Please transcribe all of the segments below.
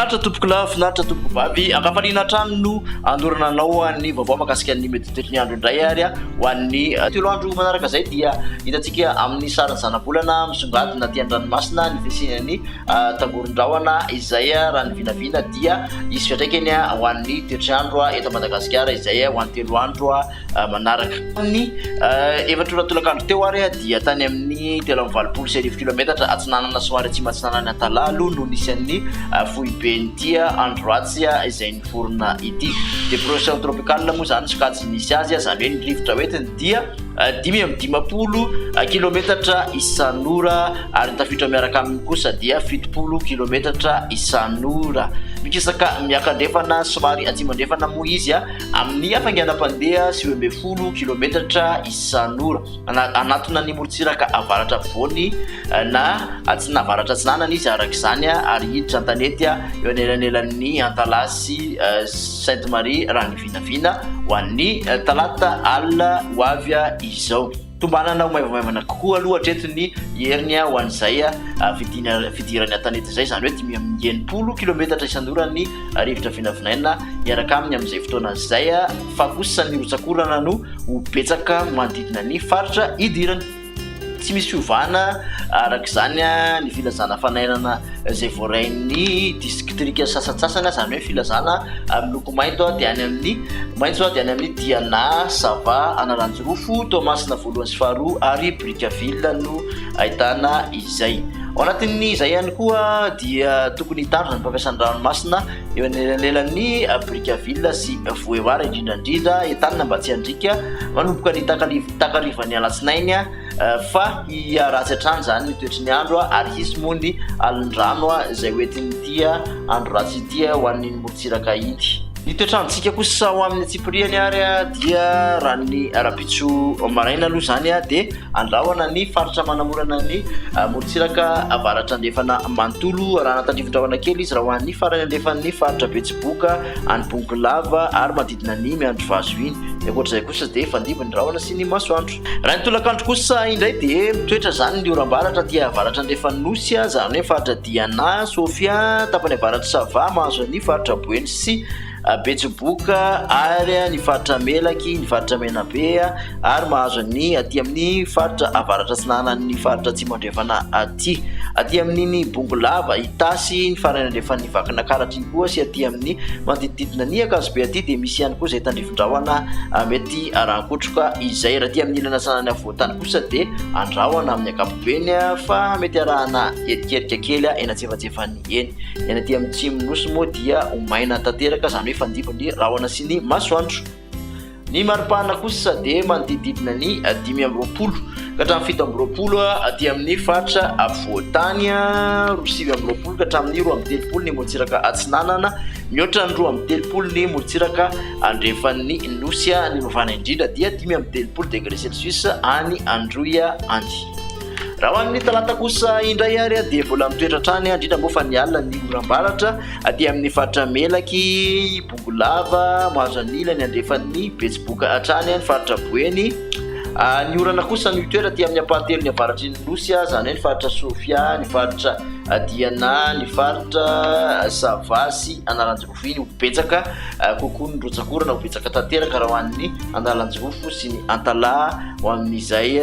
Finaritra tompoko lahy, finaritra tompoko vavy, ankafaliana trano no andorana anao ny vaovao mahakasika ny mety toetr'ny andro indray ary ho an'ny telo andro manaraka izay dia hitantsika amin'ny sariny zanabolana misongadina aty an-dranomasina ny fisinany tangoron-drahona izay raha ny vinavina dia isy fiantraikany ho an'ny toetr'ny andro eto Madagasikara izay ho an'ny telo andro manaraka. Ny efatra tolakandro teo ary dia tany amin'ny 3.20 kilometatra atsinanana somary atsimo atsinanany Antalalo no nisy an'ny foiben'ity andro ratsy izay niforona ity. Depression tropicale moa zany sokajy nisy azy zany hoe ny rivotra hoentiny dia 5.50 kilometatra isan'ora ary tafiditra miaraka aminy kosa dia 70 kilometatra isan'ora. Mikisaka miakandrefana somary atsimandrefana moa izy amin'ny hafainganam-pandeha 10 kilometatra isan'ora anatona ny morotsiraka avaratra afovoany na atsina avaratra atsinanana izy araka izany ary hiditra an-tanety eo anelanelan'ny Antalasy Sainte Marie raha ny vinavina ho an'ny talata alina ho avy izao. Tombanana ho maivamaivana kokoa aloha hatretony heriny ho an'izay fidirany an-tanety izay zany hoe 590 kilometatra isan'ora ny rivotra vinavinaina miaraka aminy amin'izay fotoana izay fa kosa ny rotsakorana no ho betsaka manodidina ny faritra idirany. Tsy misy fiovana araka izany ny filazana fanainana izay voarain'ny distrikta sasatsasana zany hoe filazana miloko mainto dia any amin'ny maitso dia any amin'ny Diana, Sava, Analanjorofo, Toamasina voalohany sy faharoa ary Brickaville no ahitana izay. Ao anatin'ny izay ihany koa dia tokony hitandrina ny mpampiasan'ny ranomasina eo anelanelan'ny Brickaville sy Voevara indrindrandrindra entanina mba tsy handrika manomboka ny takarivan'ny alatsinainy fa hiaratsy hatrany zany ny toetry ny andro ary hisy moa ny alin-drano izay hoentin'ity andro ratsy ity ho an'ny morotsiraka ity. Ny toetrandrontsika kosa ho amin'ny atsipriany ary dia raha ny rapitso maraina aloha zany dia andrahoana ny faritra manamorana ny morotsiraka avaratra andefana manontolo raha natandrivindrahoana kely izy raha ho an'ny farany andefan'ny faritra Betsiboka any Bongolava ary manodidina ny miandro vazo iny. Ankoatr'izay kosa dia fandimby ny rahona sy ny masoandro. Raha ny tolakandro kosa indray dia mitoetra zany ny oram-baratra dia avaratra andefany Nosy zany hoe faritra Diana, Sofia, tapany avaratra Sava mahazo ny faritra Boeny sy Betsiboka ary ny faritra Melaky, ny faritra Menabe ary mahazo ny aty amin'ny faritra avaratra atsinanana ny faritra atsimandrefana aty amin'ny Bongolava, Itasy, ny farany andrefan'ny Vakina Karatra iny koa sy aty amin'ny manodididina ny Akazobe aty dia misy ihany koa izay tandrifin-drahona mety arahan-kotroka izay raha aty amin'ny ilana sanany avoatany kosa dia andrahoana amin'ny ankapobeny fa mety arahana herikerika kely eny antsefatsefany eny. Eny aty amin'ny Tsimo Nosy moa dia omaina tanteraka zany hoe fandimby ny rahona sy ny masoandro. Ny maripana kosa dia manodididina ny 5.20 ka hatramin'ny 7.20 aty amin'ny faritra avoatany 9.20 ka hatramin'ny 2.30 ny morotsiraka atsinanana mihoatra ny 2.30 ny morotsiraka andrefan'ny Nosy ny mafana indrindra dia 5.30 degré celsius any Androia any. Raha ho an'ny talata kosa indray ary dia mbola mitoetra hatrany indrindra moa fa ny alina ny oram-baratra aty amin'ny faritra Melaky, Bongolava, mahazo an'ilany andrefan'ny Betsiboka hatrany ny faritra Boeny. Ny orana kosa ny toera aty amin'ny ampahatelo ny avaratry ny Nosy zany hoe ny faritra Sofia, ny faritra Diana, ny faritra Sava sy Analanjorofo iny ho betsaka kokoa ny rotsakorana ho betsaka tanteraka raha ho an'ny Analanjorofo sy ny Antala ho amin'izay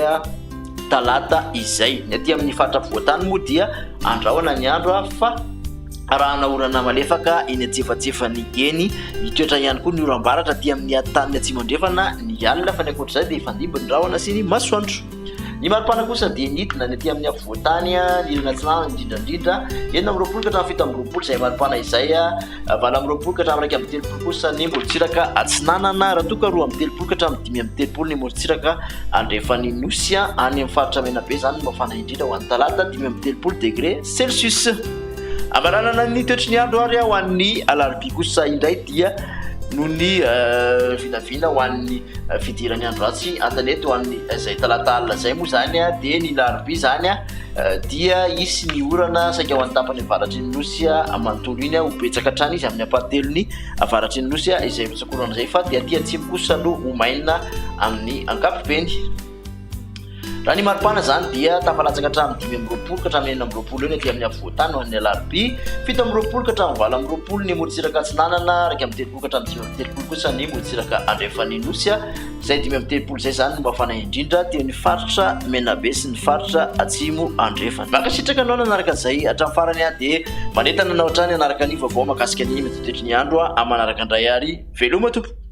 talata izay. Ny aty amin'ny faritra voatany moa dia andrahoana ny andro fa arahana orana malefaka eny antsefatsefany eny. Mitoetra ihany koa ny oram-baratra aty amin'ny tany atsimandrefana ny alina fa ny ankoatr'izay dia fandimby ny rahona sy ny masoandro. Ny maripana kosa dia nidina ny aty amin'ny avoatany ny ilana atsinanana indrindrandrindra 9.20 ka hatramin'ny 7.20 izay maripana izay 8.20 ka hatramin'ny 9.30 kosa ny morotsiraka atsinanana raha toa ka 2.30 ka hatramin'ny 5.30 ny morotsiraka andrefan'ny Nosy any amin'ny faritra Menabe zany mafana indrindra ho an'ny talata 5.30 degré celsius. Amaranana ny toetry ny andro ary ho an'ny alarobia kosa indray dia noho ny vinavina ho an'ny fidiran'ny andro ratsy an-tanety ho an'ny izay talata alina izay moa zany dia ny larobia zany dia isy ny orana saika ho an'ny tapany avaratry ny Nosy manontolo iny ho betsaka hatrany izy amin'ny ampahatelony avaratry ny Nosy izay rotsakorana izay fa dia aty atsimo kosa no ho maina amin'ny ankapobeny. raha ny maripana zany dia tafalatsaka hatramin'ny 5 ka hatramin'ny 9 eny aty amin'ny avoatany ho an'ny alarobia 7 ka hatramin'ny 8 ny morotsiraka atsinanana raika amin'ny 3 ka hatramin'ny 3 kosa ny morotsiraka andrefanin'osy izay 5 zay zany mba fanahy indrindra teo ny faritra menabe sy ny faritra atsimo andrefana mankasitraka anao nanaraka izay hatramin'ny farany dia manentana anao hatrany anaraka ny vaovao mahakasika ny metotoetry ny andro amanaraka indray ary veloma tompo